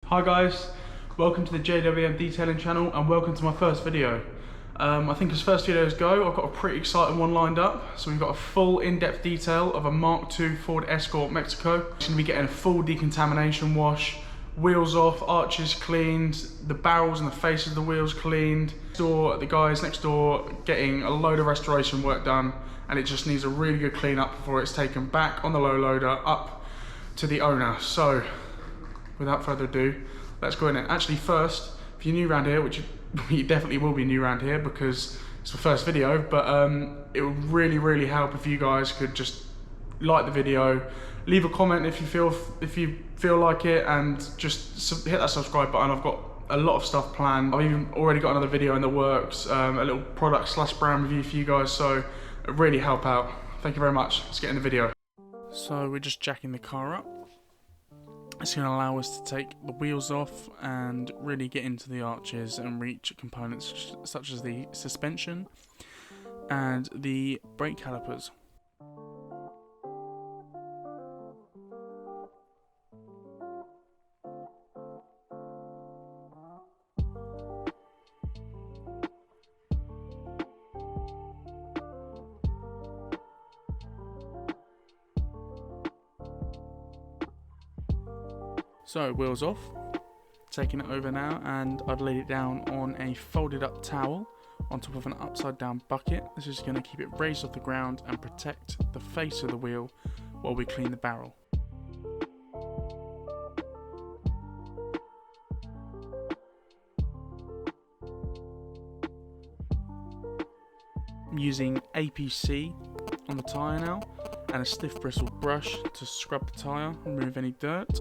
Hi guys, welcome to the JWM Detailing channel and welcome to my first video. I think as first videos go, I've got a pretty exciting one lined up. So we've got a full in-depth detail of a Mk2 Ford Escort Mexico. It's going to be getting a full decontamination wash, wheels off, arches cleaned, the barrels and the faces of the wheels cleaned. The guys next door getting a load of restoration work done, and it just needs a really good clean up before it's taken back on the low loader up to the owner. So without further ado, let's go in it. Actually first, if you're new around here, which you definitely will be new around here because it's my first video, but it would really help if you guys could just like the video, leave a comment if you feel like it, and just hit that subscribe button. I've got a lot of stuff planned. I've even already got another video in the works, a little product / brand review for you guys, so it really help out. Thank you very much. Let's get in the video. So we're just jacking the car up. It's going to allow us to take the wheels off and really get into the arches and reach components such as the suspension and the brake calipers. So wheels off, taking it over now, and I've laid it down on a folded up towel on top of an upside down bucket. This is going to keep it raised off the ground and protect the face of the wheel while we clean the barrel. I'm using APC on the tyre now and a stiff bristle brush to scrub the tyre and remove any dirt.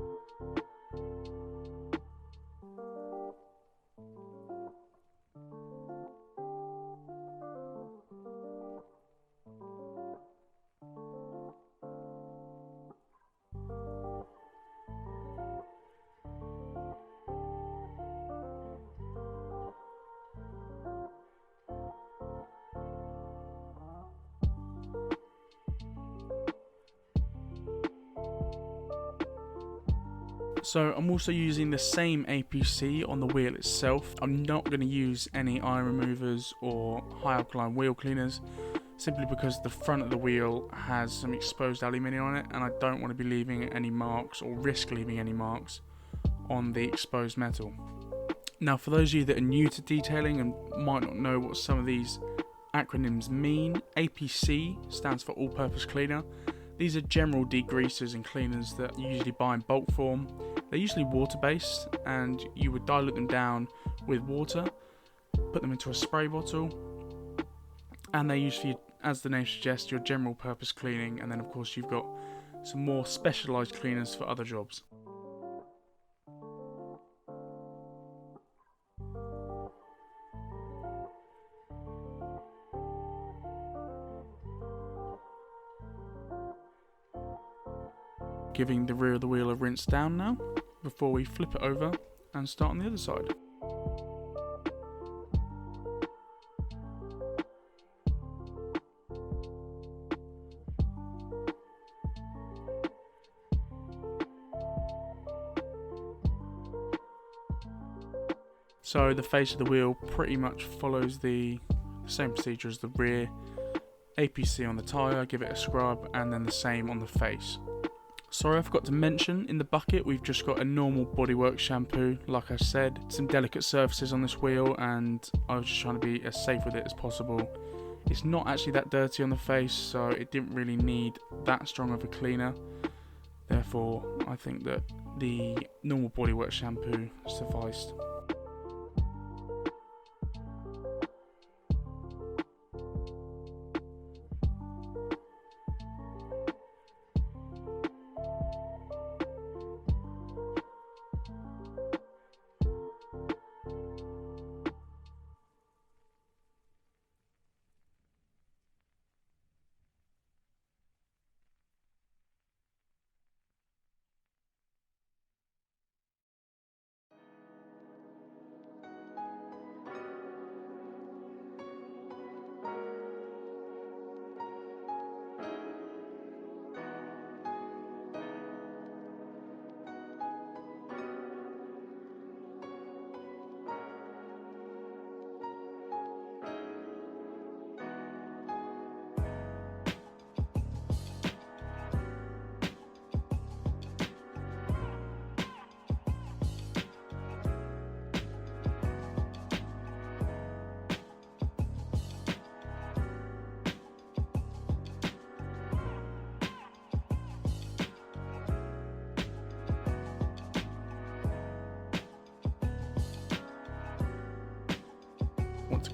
So I'm also using the same APC on the wheel itself. I'm not going to use any iron removers or high alkaline wheel cleaners, simply because the front of the wheel has some exposed aluminium on it and I don't want to be leaving any marks or risk leaving any marks on the exposed metal. Now for those of you that are new to detailing and might not know what some of these acronyms mean, APC stands for All Purpose Cleaner. These are general degreasers and cleaners that you usually buy in bulk form. They're usually water based and you would dilute them down with water, put them into a spray bottle, and they're used for, as the name suggests, your general purpose cleaning, and then of course you've got some more specialised cleaners for other jobs. Giving the rear of the wheel a rinse down now before we flip it over and start on the other side. So the face of the wheel pretty much follows the same procedure as the rear. APC on the tyre, give it a scrub, and then the same on the face. Sorry, I forgot to mention, in the bucket we've just got a normal bodywork shampoo. Like I said, some delicate surfaces on this wheel and I was just trying to be as safe with it as possible. It's not actually that dirty on the face, so it didn't really need that strong of a cleaner. Therefore, I think that the normal bodywork shampoo sufficed.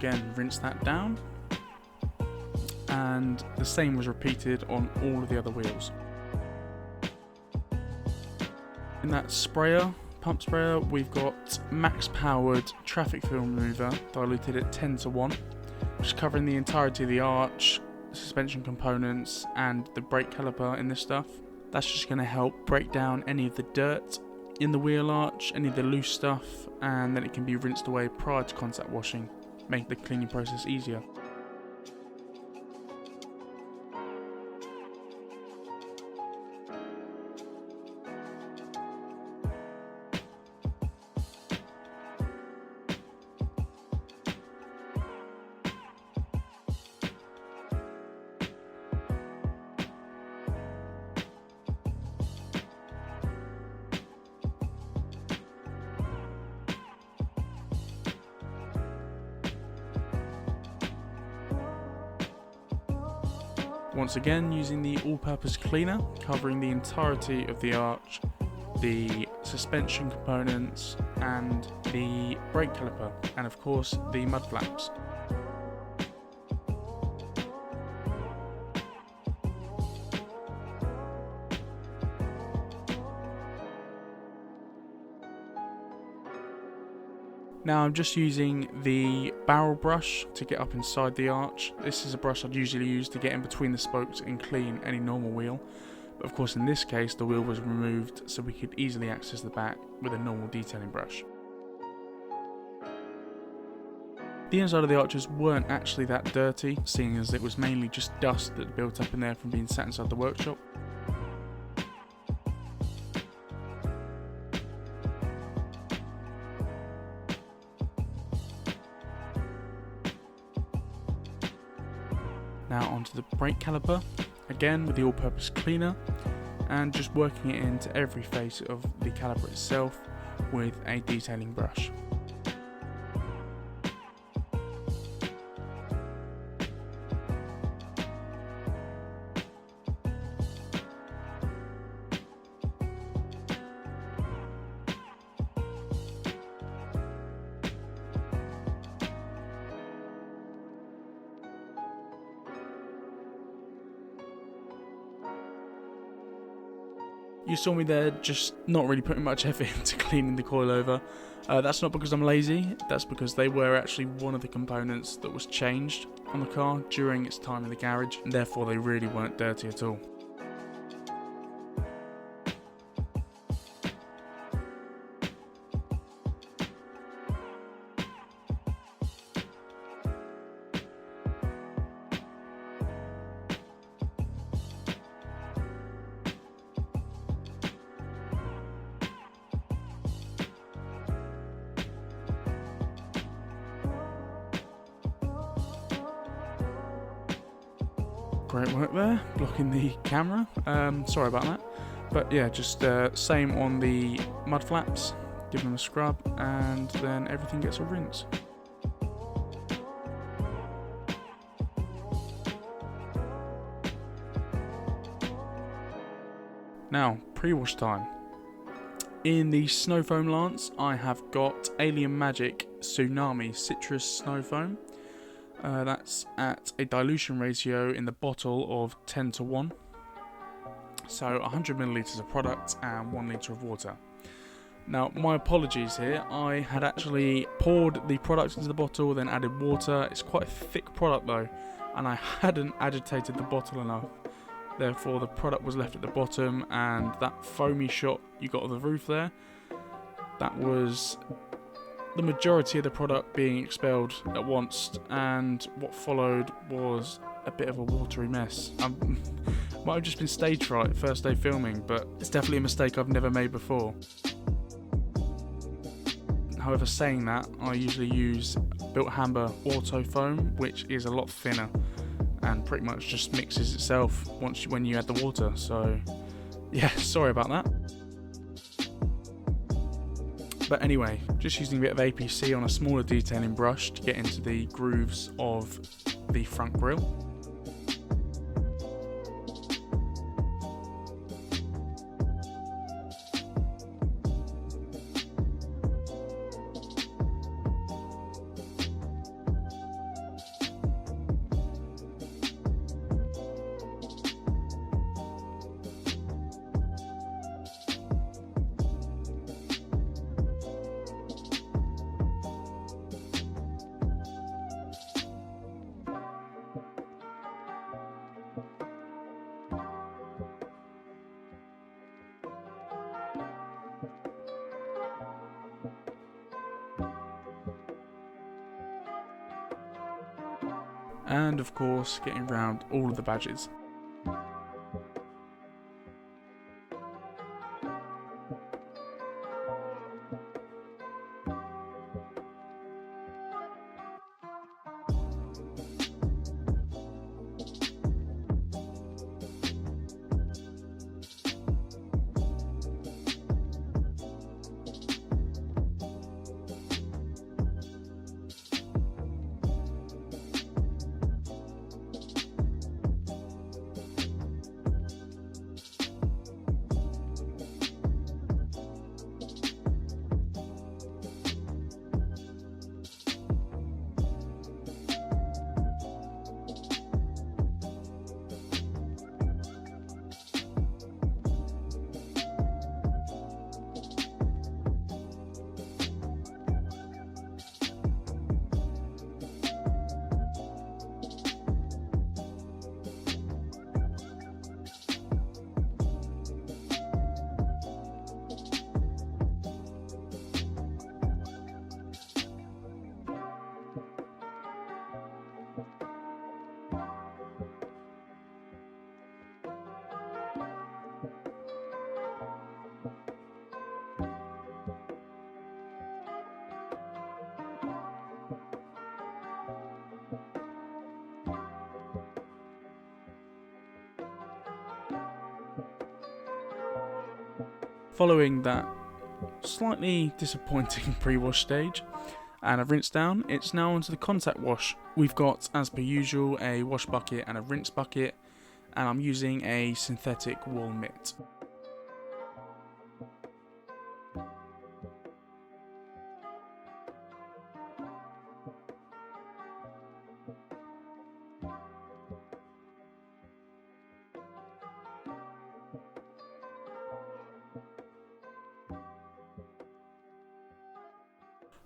again rinse that down, and the same was repeated on all of the other wheels. In that pump sprayer, we've got max powered traffic film remover diluted at 10:1, which is covering the entirety of the arch, suspension components and the brake caliper in this stuff. That's just going to help break down any of the dirt in the wheel arch, any of the loose stuff, and then it can be rinsed away prior to contact washing, making the cleaning process easier. Once again, using the all-purpose cleaner, covering the entirety of the arch, the suspension components and the brake caliper, and of course the mud flaps. Now I'm just using the barrel brush to get up inside the arch. This is a brush I'd usually use to get in between the spokes and clean any normal wheel. But of course in this case the wheel was removed so we could easily access the back with a normal detailing brush. The inside of the arches weren't actually that dirty, seeing as it was mainly just dust that built up in there from being sat inside the workshop. Now onto the brake caliper, again with the all-purpose cleaner, and just working it into every face of the caliper itself with a detailing brush. You saw me there just not really putting much effort into cleaning the coilover. That's not because I'm lazy, that's because they were actually one of the components that was changed on the car during its time in the garage, and therefore they really weren't dirty at all. Great work there, blocking the camera, sorry about that. But yeah, just same on the mud flaps, give them a scrub and then everything gets a rinse. Now, pre-wash time. In the snow foam lance, I have got Alien Magic Tsunami Citrus Snow Foam. That's at a dilution ratio in the bottle of 10:1. So 100 millilitres of product and 1 litre of water. Now, my apologies here. I had actually poured the product into the bottle, then added water. It's quite a thick product though, and I hadn't agitated the bottle enough. Therefore, the product was left at the bottom, and that foamy shot you got of the roof there, that was the majority of the product being expelled at once, and what followed was a bit of a watery mess. Might have just been stage fright first day filming, but it's definitely a mistake I've never made before. However, saying that, I usually use Built Hamber Auto Foam, which is a lot thinner and pretty much just mixes itself when you add the water. So yeah, sorry about that. But anyway, just using a bit of APC on a smaller detailing brush to get into the grooves of the front grille. and of course getting around all of the badges. Following that slightly disappointing pre-wash stage and a rinse down, it's now onto the contact wash. We've got, as per usual, a wash bucket and a rinse bucket, and I'm using a synthetic wool mitt.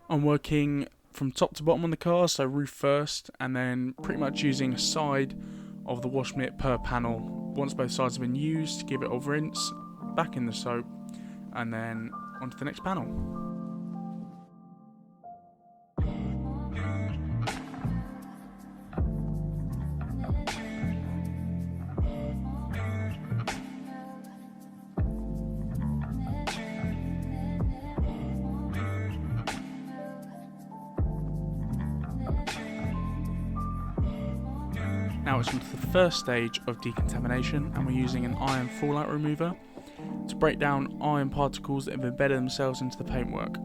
I'm working from top to bottom on the car, so roof first, and then pretty much using a side of the wash mitt per panel. Once both sides have been used, give it a rinse, back in the soap, and then onto the next panel. Now it's onto the first stage of decontamination, and we're using an iron fallout remover to break down iron particles that have embedded themselves into the paintwork.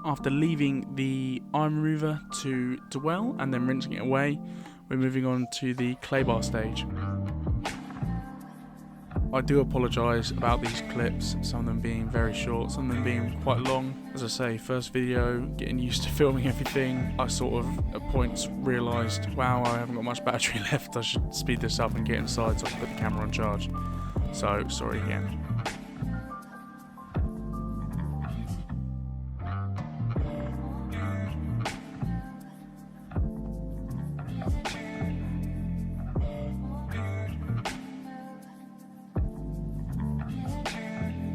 After leaving the iron remover to dwell and then rinsing it away, we're moving on to the clay bar stage. I do apologise about these clips, some of them being very short, some of them being quite long. As I say, first video, getting used to filming everything, I sort of at points realised, wow, I haven't got much battery left, I should speed this up and get inside so I can put the camera on charge. So, sorry again.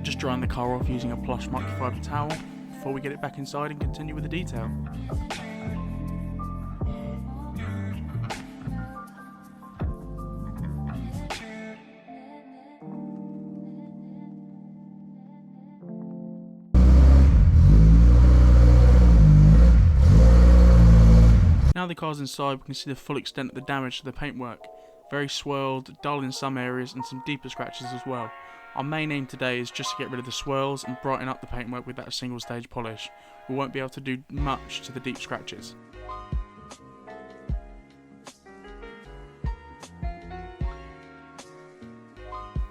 Just drying the car off using a plush microfiber towel before we get it back inside and continue with the detail. Now the car's inside, we can see the full extent of the damage to the paintwork. Very swirled, dull in some areas, and some deeper scratches as well. Our main aim today is just to get rid of the swirls and brighten up the paintwork with that single stage polish. We won't be able to do much to the deep scratches.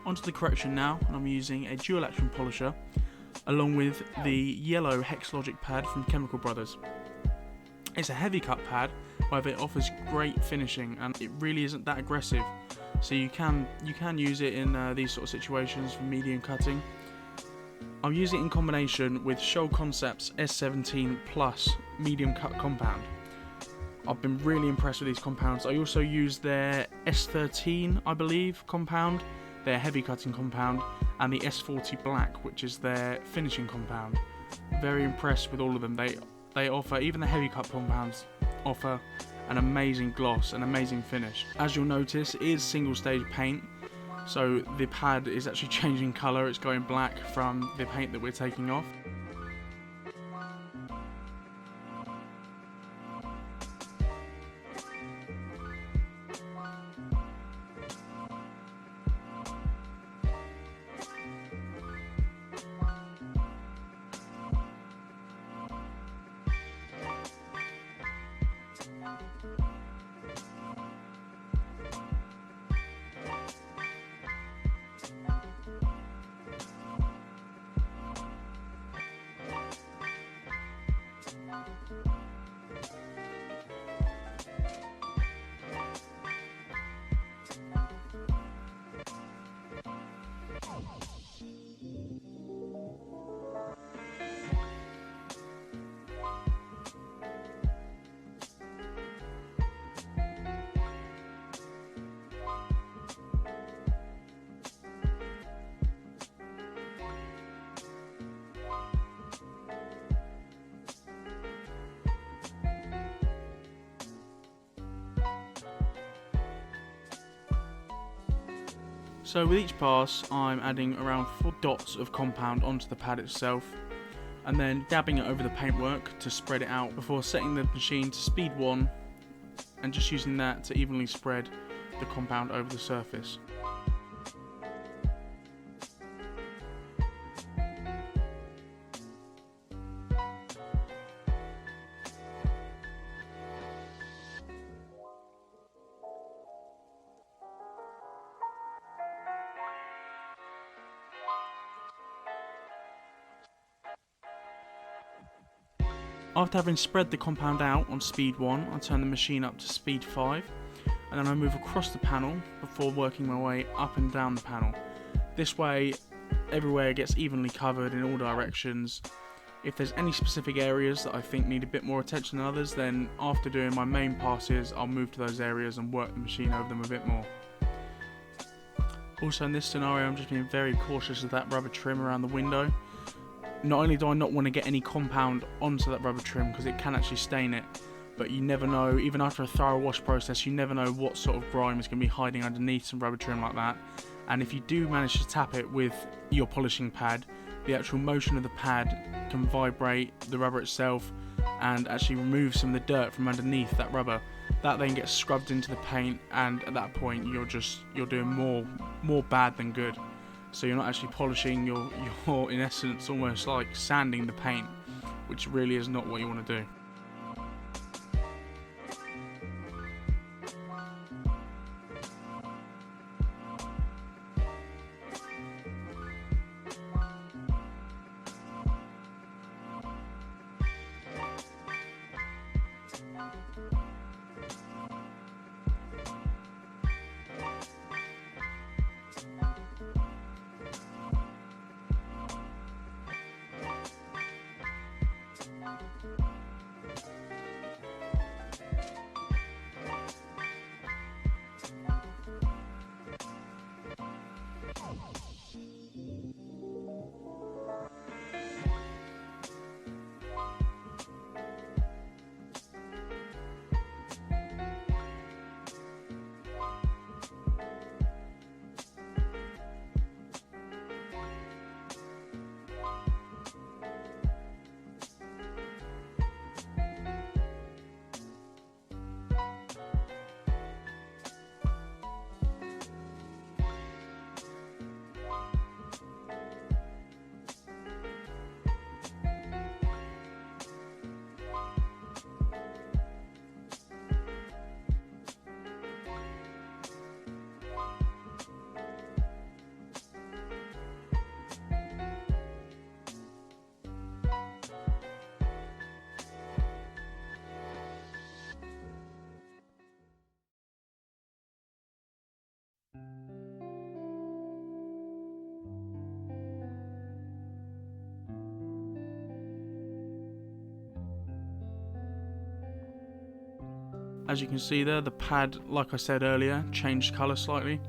Onto the correction now, and I'm using a dual action polisher along with the yellow Hexlogic pad from Chemical Brothers. It's a heavy cut pad, however it offers great finishing and it really isn't that aggressive. So you can use it in these sort of situations for medium cutting. I'm using it in combination with Shoal Concepts S17 Plus medium cut compound. I've been really impressed with these compounds. I also use their S13, I believe, compound, their heavy cutting compound, and the S40 Black, which is their finishing compound. Very impressed with all of them. They offer, even the heavy cut compounds offer an amazing gloss, an amazing finish. As you'll notice, it is single stage paint, so the pad is actually changing colour, it's going black from the paint that we're taking off. So with each pass, I'm adding around 4 dots of compound onto the pad itself, and then dabbing it over the paintwork to spread it out before setting the machine to speed 1 and just using that to evenly spread the compound over the surface. After having spread the compound out on speed 1, I turn the machine up to speed 5, and then I move across the panel before working my way up and down the panel. This way, everywhere gets evenly covered in all directions. If there's any specific areas that I think need a bit more attention than others, then after doing my main passes, I'll move to those areas and work the machine over them a bit more. Also in this scenario, I'm just being very cautious of that rubber trim around the window. Not only do I not want to get any compound onto that rubber trim because it can actually stain it, but you never know, even after a thorough wash process, you never know what sort of grime is going to be hiding underneath some rubber trim like that. And if you do manage to tap it with your polishing pad, the actual motion of the pad can vibrate the rubber itself and actually remove some of the dirt from underneath that rubber. That then gets scrubbed into the paint, and at that point you're doing more bad than good. So you're not actually polishing, you're in essence almost like sanding the paint, which really is not what you want to do. As you can see there, the pad, like I said earlier, changed colour slightly,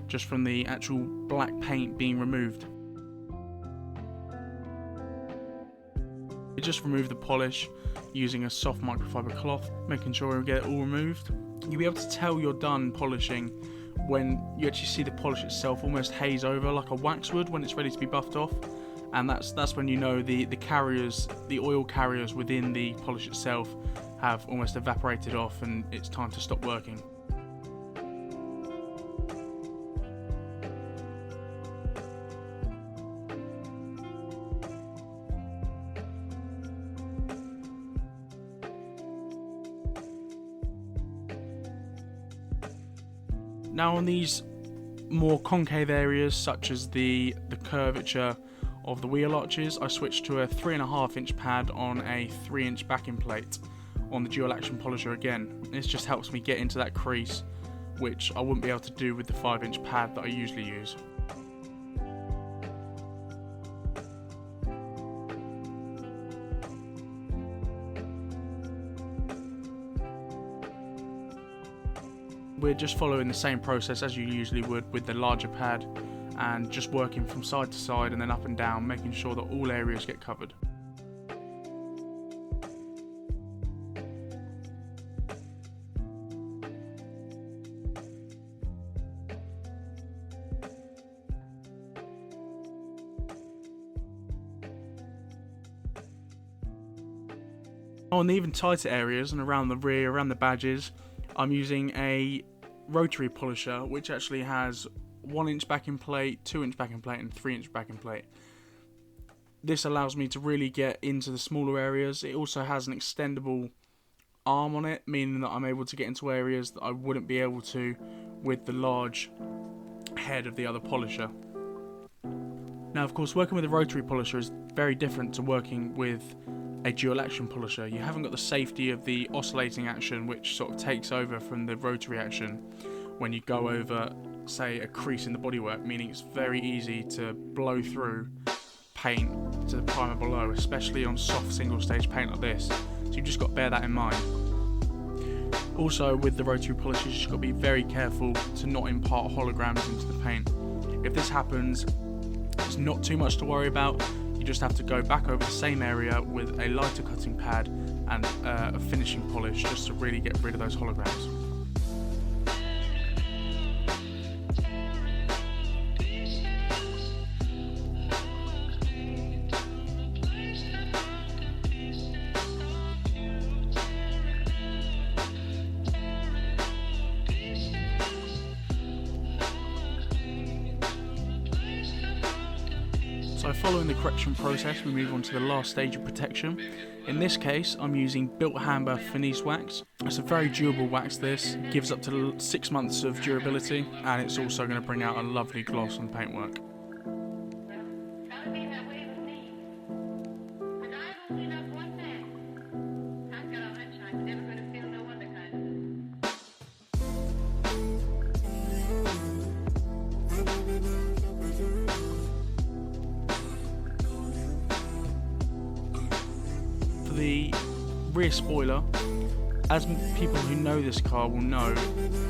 just from the actual black paint being removed. We just remove the polish using a soft microfiber cloth, making sure we get it all removed. You'll be able to tell you're done polishing when you actually see the polish itself almost haze over like a wax would when it's ready to be buffed off. And that's when you know the oil carriers within the polish itself have almost evaporated off and it's time to stop working. Now on these more concave areas, such as the curvature of the wheel arches, I switched to a 3.5 inch pad on a 3-inch backing plate on the dual action polisher again. This just helps me get into that crease, which I wouldn't be able to do with the 5-inch pad that I usually use. We're just following the same process as you usually would with the larger pad, and just working from side to side and then up and down, making sure that all areas get covered. On the even tighter areas and around the rear, around the badges, I'm using a rotary polisher which actually has 1-inch backing plate, 2-inch backing plate and 3-inch backing plate. This allows me to really get into the smaller areas. It also has an extendable arm on it, meaning that I'm able to get into areas that I wouldn't be able to with the large head of the other polisher. Now of course, working with a rotary polisher is very different to working with a dual action polisher. You haven't got the safety of the oscillating action which sort of takes over from the rotary action when you go over, say, a crease in the bodywork, meaning it's very easy to blow through paint to the primer below, especially on soft single stage paint like this. So you've just got to bear that in mind. Also with the rotary polishers, you've just got to be very careful to not impart holograms into the paint. If this happens, it's not too much to worry about. You just have to go back over the same area with a lighter cutting pad and a finishing polish just to really get rid of those holograms. So following the correction process, we move on to the last stage of protection. In this case, I'm using Built Hamber Finesse wax. It's a very durable wax this, gives up to 6 months of durability, and it's also going to bring out a lovely gloss on paintwork. The rear spoiler, as people who know this car will know,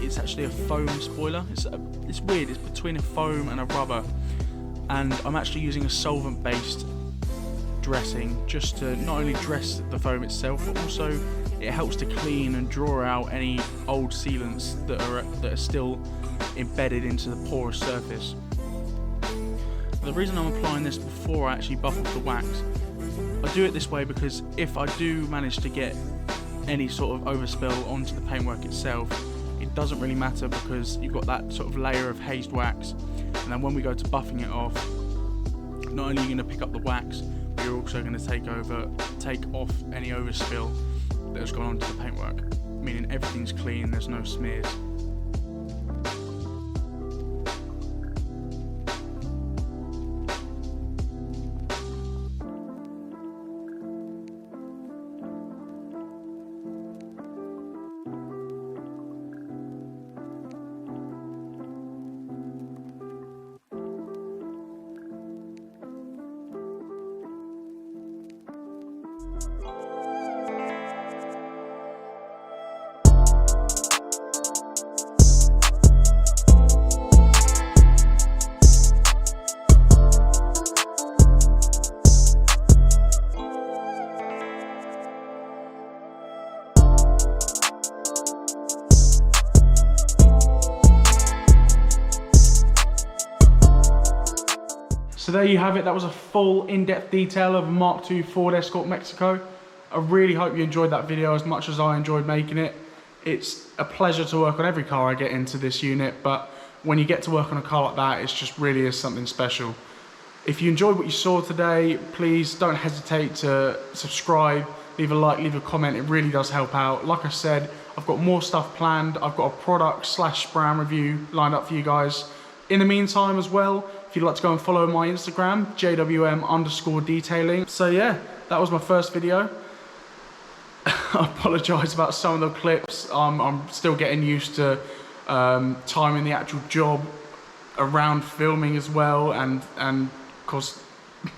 it's actually a foam spoiler. It's weird, it's between a foam and a rubber, and I'm actually using a solvent based dressing just to not only dress the foam itself, but also it helps to clean and draw out any old sealants that are still embedded into the porous surface. The reason I'm applying this before I actually buff off the wax, I do it this way because if I do manage to get any sort of overspill onto the paintwork itself, it doesn't really matter because you've got that sort of layer of hazed wax, and then when we go to buffing it off, not only are you going to pick up the wax, but you're also going to take off any overspill that has gone onto the paintwork, meaning everything's clean, there's no smears. So there you have it. That was a full in-depth detail of a Mk2 Ford Escort Mexico. I really hope you enjoyed that video as much as I enjoyed making it. It's a pleasure to work on every car I get into this unit, but when you get to work on a car like that, it just really is something special. If you enjoyed what you saw today, please don't hesitate to subscribe, leave a like, leave a comment. It really does help out. Like I said, I've got more stuff planned. I've got a product / brand review lined up for you guys. In the meantime as well, if you'd like to go and follow my Instagram, JWM Detailing. So yeah, that was my first video. I apologise about some of the clips. I'm still getting used to timing the actual job around filming as well, and of course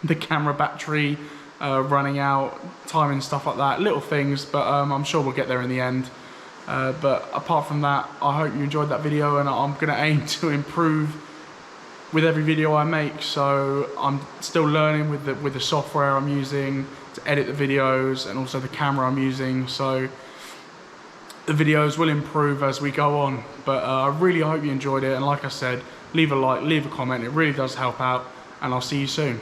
the camera battery running out, timing stuff like that, little things, but I'm sure we'll get there in the end. But apart from that, I hope you enjoyed that video, and I'm going to aim to improve with every video I make. So I'm still learning with the software I'm using to edit the videos, and also the camera I'm using, so the videos will improve as we go on. But I really hope you enjoyed it, and like I said, leave a like, leave a comment. It really does help out, and I'll see you soon.